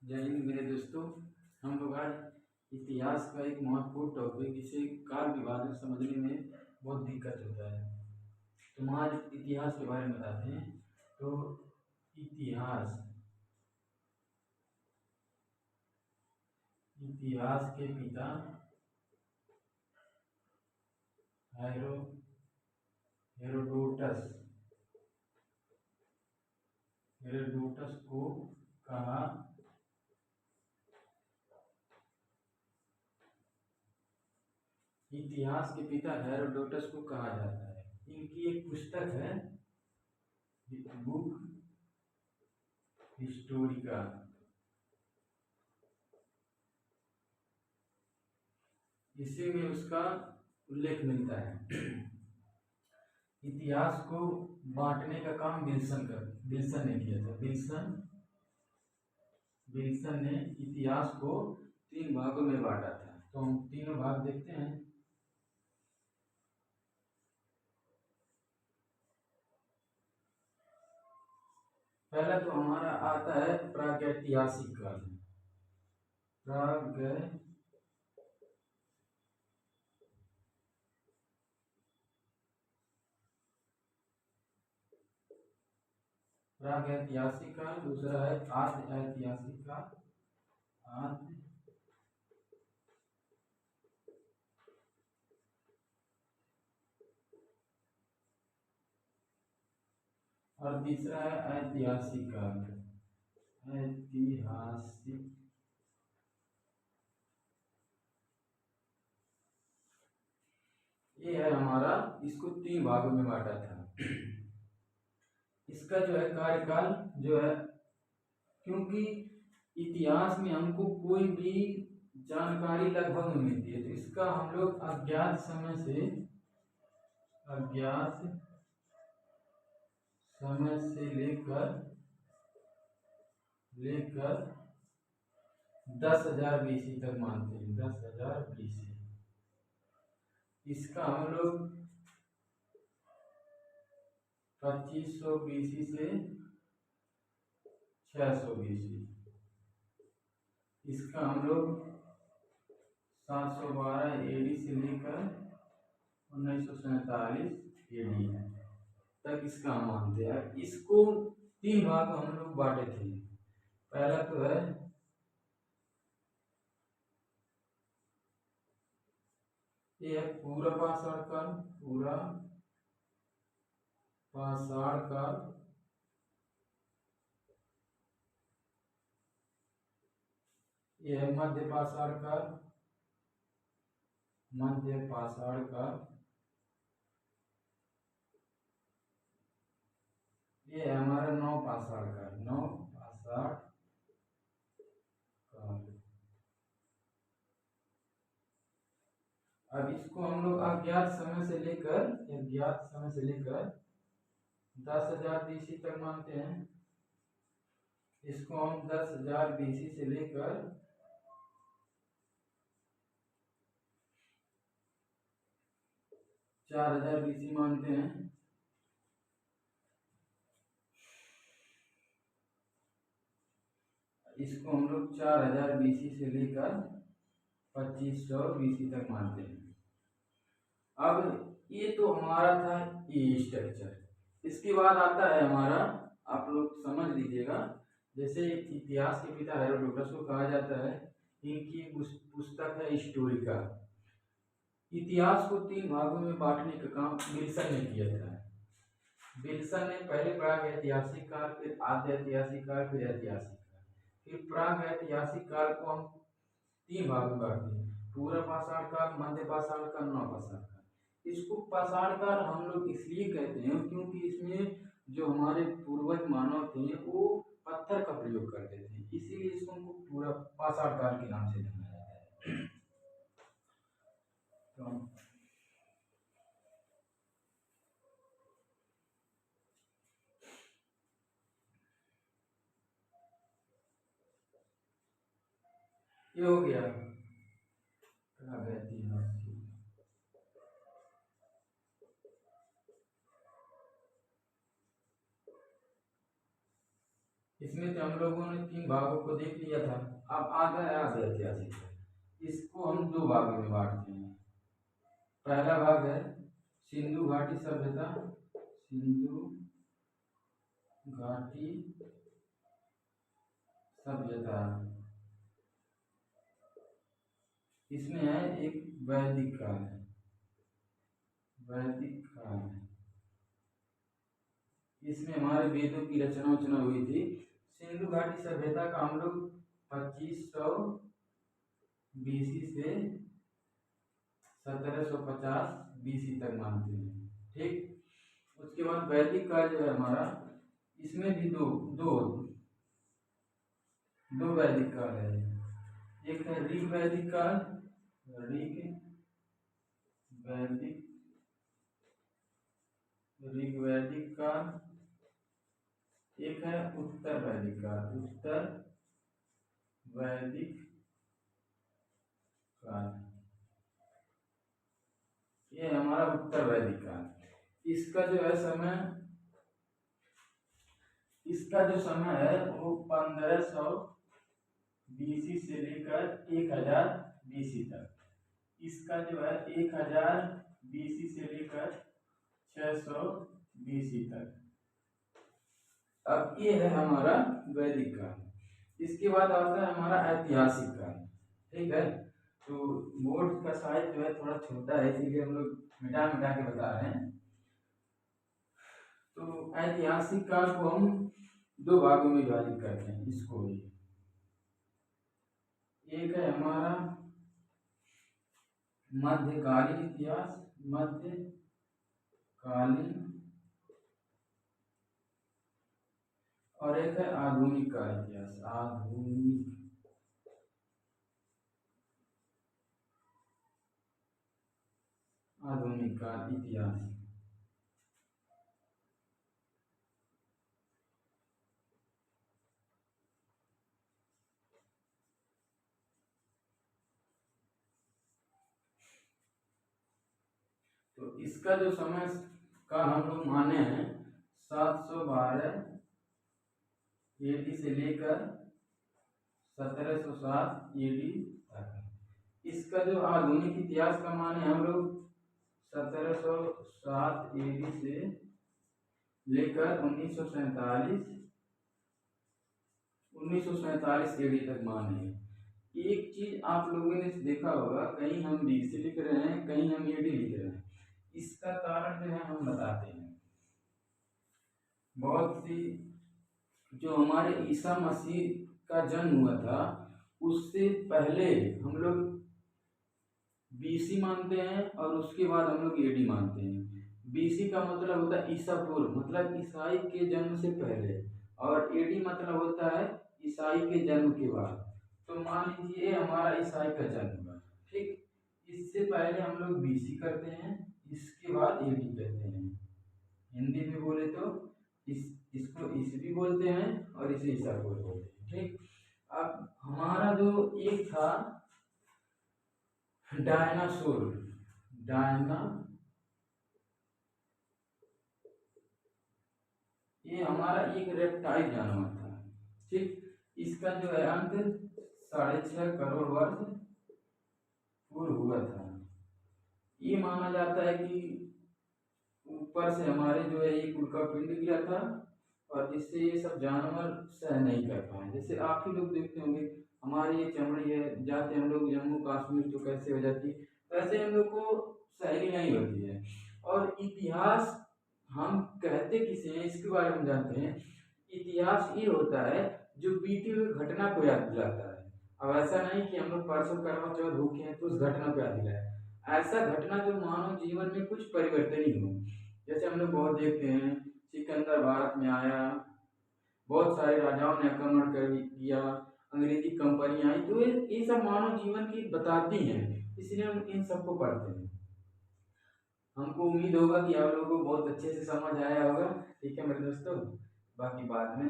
जय हिंद मेरे दोस्तों। हम लोग आज इतिहास का एक महत्वपूर्ण टॉपिक जिसे काल विभाजन समझने में बहुत दिक्कत होता है, तो हम आज इतिहास के बारे में बताते हैं। तो इतिहास इतिहास के पिता हेरो हेरोडोटस हेरोडोटस को कहा इतिहास के पिता हेरोडोटस को कहा जाता है। इनकी एक पुस्तक है बुक हिस्टोरिका। इसी में उसका उल्लेख मिलता है। इतिहास को बांटने का काम विल्सन ने किया था। विल्सन ने इतिहास को 3 भागों में बांटा था। तो हम तीनों भाग देखते हैं। पहला तो हमारा आता है प्रागैतिहासिक काल। प्रागैतिहासिक काल। दूसरा है आद्य ऐतिहासिक काल। और तीसरा है ऐतिहासिक काल। ऐतिहासिक ये है हमारा, इसको 3 भागों में बांटा था। इसका जो है कार्यकाल जो है, क्योंकि इतिहास में हमको कोई भी जानकारी लगभग नहीं मिलती है, तो इसका हम लोग अज्ञात समय से लेकर 10,000 BC तक मानते हैं। 10,000 BC इसका हम लोग 2500 BC से 600 BC, इसका हम लोग 712 AD से लेकर 1947 AD तक इसका हम मानते हैं। इसको 3 भाग हम लोग बांटे थे। पहला तो है ये है पूरा पाषाण काल। ये है मध्य पाषाण काल। ये है हमारा नव पाषाण काल। अब इसको हम लोग अज्ञात समय से लेकर 10,000 BC तक मानते हैं। इसको हम 10,000 BC से लेकर 4,000 BC मानते हैं। इसको हम लोग 4,000 BC से लेकर 2500 BC तक मानते हैं। अब ये तो हमारा था ये स्ट्रक्चर। इसके बाद आता है हमारा, आप लोग समझ लीजिएगा, जैसे इतिहास के पिता हेरोडोटस को कहा जाता है। इनकी पुस्तक है हिस्टोरिका। इतिहास को 3 भागों में बांटने का काम विल्सन ने किया था। विल्सन ने पहले प्राग ऐतिहासिक काल, फिर आद्य ऐतिहासिक काल, फिर ऐतिहासिक काल। फिर प्राग ऐतिहासिक काल को हम 3 भाग में बांटते हैं: पूर्व पाषाण काल, मध्य पाषाण काल, नव पाषाण काल। इसको पाषाण काल हम लोग इसलिए कहते हैं क्योंकि इसमें जो हमारे पूर्वज मानव थे वो पत्थर का प्रयोग करते थे, इसीलिए इसको हमको पूरा पाषाण काल के नाम से जाना जाता है। तो ये हो गया ऐतिहासिक। इसमें तो हम लोगों ने 3 भागों को देख लिया था। अब आता है आगे ऐतिहासिक। इसको हम 2 भागों में बांटते हैं। पहला भाग है सिंधु घाटी सभ्यता, सिंधु घाटी सभ्यता। इसमें है एक वैदिक काल, वैदिक काल। इसमें हमारे वेदों की रचना हुई थी। सिंधु घाटी सभ्यता का हम लोग 2500 बीसी से 1750 बीसी तक मानते हैं। ठीक। उसके बाद वैदिक काल जो है हमारा, इसमें भी दो दो दो वैदिक काल है। एक है ऋग वैदिक काल, ऋग वैदिक ऋग वैदिक काल। एक है उत्तर वैदिक काल, उत्तर वैदिक काल। ये हमारा उत्तर वैदिक काल। इसका जो समय है वो 1500 बीसी से लेकर 1000 बीसी तक। इसका जो है 1000 बीसी से लेकर 600 बीसी तक। अब ये है हमारा वैदिक काल। इसके बाद आता है हमारा ऐतिहासिक काल। ठीक है। तो बोर्ड का साइज जो है थोड़ा छोटा है, इसीलिए हम लोग मिटा मिटा के बता रहे हैं। तो ऐतिहासिक काल को हम 2 भागों में विभाजित करते हैं। इसको भी एक है हमारा मध्यकालीन इतिहास, मध्यकालीन, और एक है आधुनिक काल इतिहास, आधुनिक काल इतिहास। तो इसका जो समय का हम लोग माने हैं 712 एडी से लेकर 1707 एडी तक। इसका जो आधुनिक इतिहास का माने हम लोग 1707 एडी से लेकर 1947 एडी तक माने हैं। एक चीज आप लोगों ने देखा होगा, कहीं हम बीसी लिख रहे हैं, कहीं हम एडी लिख रहे हैं। इसका कारण जो है हम बताते हैं। बहुत सी जो हमारे ईसा मसीह का जन्म हुआ था उससे पहले हम लोग बीसी मानते हैं और उसके बाद हम लोग एडी मानते हैं। बीसी का मतलब होता है ईसा पूर्व, मतलब ईसाई के जन्म से पहले, और एडी मतलब होता है ईसाई के जन्म के बाद। तो मान लीजिए हमारा ईसाई का जन्म हुआ, ठीक। इससे पहले हम लोग बीसी करते हैं, इसके बाद एडी कहते हैं। हिंदी में बोले तो इसको ईसवी बोलते हैं और इसे ईसा पूर्व बोलते हैं। ठीक। अब हमारा जो एक था डायनासोर, ये हमारा एक रेप्टाइल जानवर था। ठीक। इसका जो है अंत 6.5 करोड़ वर्ष पूर्व हुआ था। ये माना जाता है कि ऊपर से हमारे जो है एक उल्का पिंड गिरा था और जिससे ये सब जानवर सह नहीं कर पाए। जैसे आप ही लोग देखते होंगे हमारी ये चमड़ी है, जाते हम लोग जम्मू कश्मीर तो कैसे हो जाती है, वैसे हम लोग को सहनी नहीं होती है। और इतिहास हम कहते किसे हैं इसके बारे में जानते हैं। इतिहास ये होता है जो बीती हुई घटना को याद दिलाता है। अब ऐसा नहीं कि हम लोग परसों करवा चौथ भूखे हैं तो उस घटना को याद दिलाए, ऐसा घटना जो मानव जीवन में कुछ परिवर्तन ही हो। जैसे हम लोग बहुत देखते हैं सिकंदर भारत में आया, बहुत सारे राजाओं ने आक्रमण कर दिया, अंग्रेजी कंपनी आई, तो ये सब मानव जीवन की बताती हैं, इसलिए हम इन सबको पढ़ते हैं। हमको उम्मीद होगा कि आप लोगों को बहुत अच्छे से समझ आया होगा। ठीक है मेरे दोस्तों, बाकी बाद में